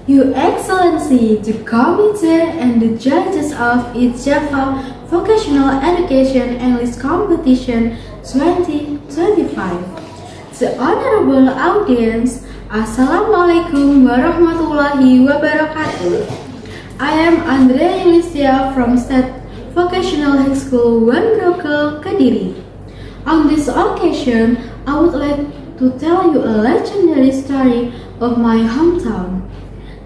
Your Excellency, the committee and the judges of East Java Vocational Education English Competition 2025. The Honorable Audience, Assalamualaikum warahmatullahi wabarakatuh. I am Andrea Yulisia from State Vocational High School 1 Brokel, Kediri. On this occasion, I would like to tell you a legendary story of my hometown.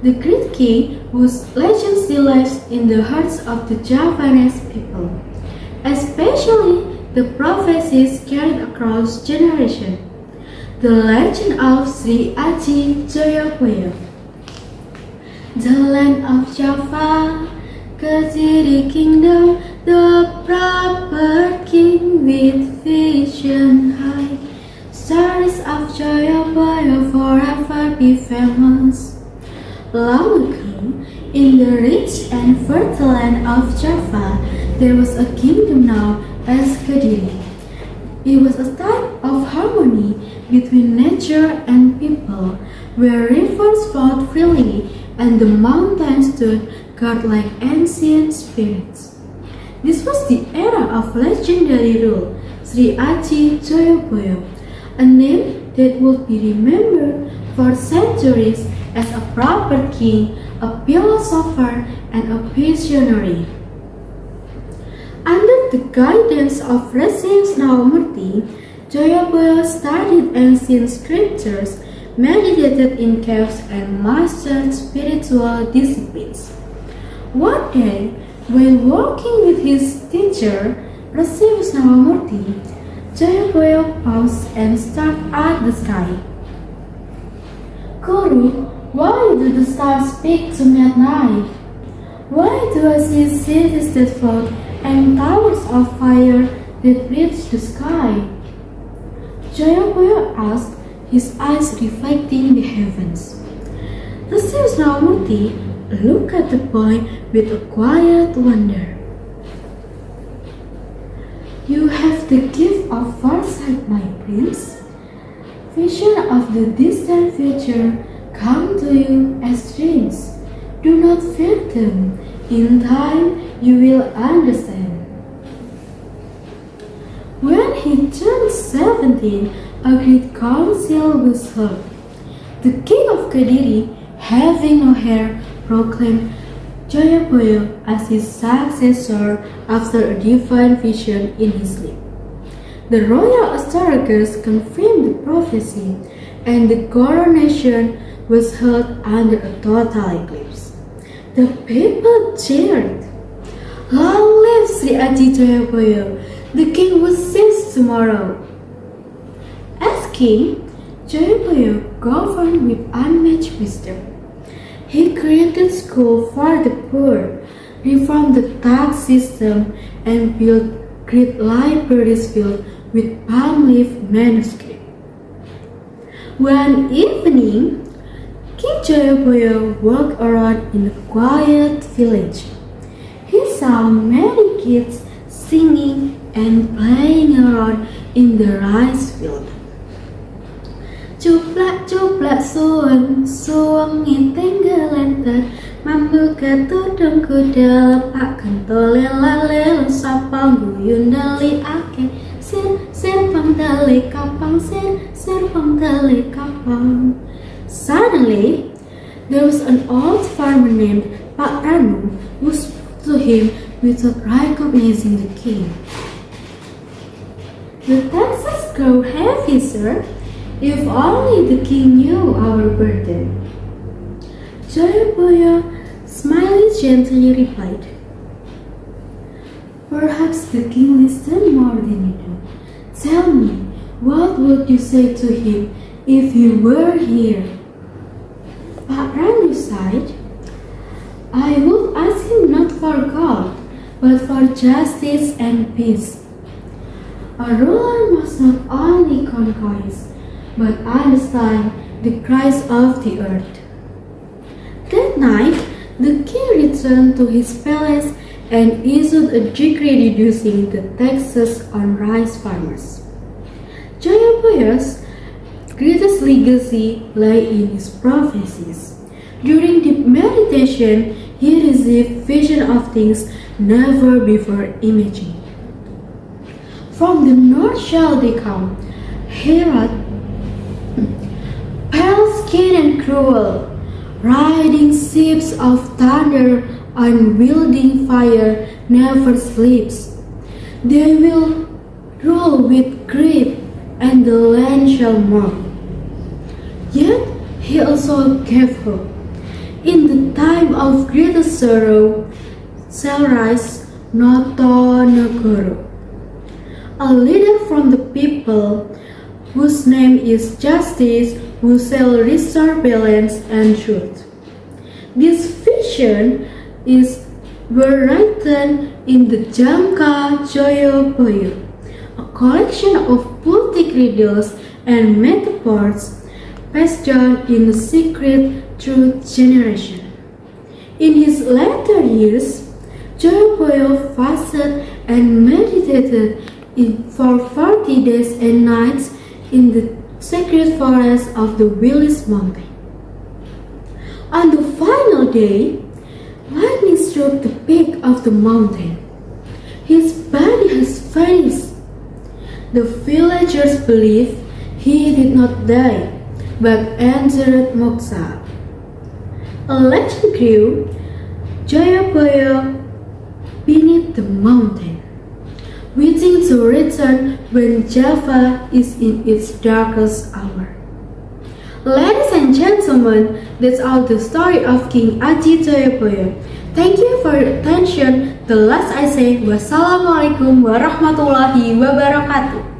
The great king whose legend still lives in the hearts of the Javanese people, especially the prophecies carried across generations. The legend of Sri Aji Joyoboyo. The land of Java, Kediri Kingdom, the proper king with vision high. Stories of Joyoboyo forever be famous. Long ago, in the rich and fertile land of Java, there was a kingdom known as Kediri. It was a type of harmony between nature and people, where rivers flowed freely and the mountains stood guard like ancient spirits. This was the era of legendary rule, Sri Aji Joyoboyo, a name that would be remembered for centuries as a proper king, a philosopher, and a visionary. Under the guidance of Resi Snawamurti, Joyoboyo studied ancient scriptures, meditated in caves, and mastered spiritual disciplines. One day, while walking with his teacher, Resi Snawamurti, Joyoboyo paused and stared at the sky. Guru, why do the stars speak to me at night? Why do I see cities that float and towers of fire that reach the sky? Joyoboyo asked, his eyes reflecting the heavens. The Snawamurti looked at the boy with a quiet wonder. You have the gift of foresight, my prince. Vision of the distant future come to you as dreams. Do not fear them. In time, you will understand. When he turned 17, a great council was held. The king of Kediri, having no heir, proclaimed Joyoboyo as his successor after a divine vision in his sleep. The royal astrologers confirmed the prophecy, and the coronation was held under a total eclipse. The people cheered. Long live Sri Aji Joyoboyo! The king will seize tomorrow. As king, Joyoboyo governed with unmatched wisdom. He created schools for the poor, reformed the tax system, and built great libraries filled with palm leaf manuscript. One evening, King Joyoboyo walked around in a quiet village. He saw many kids singing and playing around in the rice field. Cuplak-cuplak suweng ngiting gelenter, mambuka tudungku lepak kentolin lalel, sapang guyun dali ake, sir pangdali kapang, sir pangdali kapang. Suddenly, there was an old farmer named Pak Ranu who spoke to him without recognizing the king. The taxes grow heavy, sir. If only the king knew our burden. Joyoboyo, smiling gently, replied, Perhaps the king listened more than you do. Tell me, what would you say to him if you were here? Pak Ranu sighed. I would ask him not for gold, but for justice and peace. A ruler must not only conquest, but understand the cries of the earth. That night, the king returned to his palace and issued a decree reducing the taxes on rice farmers. Joyoboyo's greatest legacy lay in his prophecies. During deep meditation, he received vision of things never before imagined. From the north shall they come, Herod, pale skinned and cruel, riding ships of thunder and wielding fire never sleeps. They will rule with grief, and the land shall mourn. Yet he also gave hope. In the time of greatest sorrow shall rise Notonegoro, a leader from the people whose name is Justice, who shall restore balance and truth. This vision is written in the Jangka Joyoboyo, a collection of poetic riddles and metaphors passed down in secret through generation. In his later years, Joyoboyo fasted and meditated for 40 days and nights in the sacred forest of the Willis Mountain. On the final day, lightning struck the peak of the mountain. His body has vanished. The villagers believe he did not die, but entered moksha. A legend grew, Joyoboyo beneath the mountain, waiting to return when Java is in its darkest hour. Ladies and gentlemen, that's all the story of King Aji Joyoboyo. Thank you for your attention. The last I say, wassalamualaikum warahmatullahi wabarakatuh.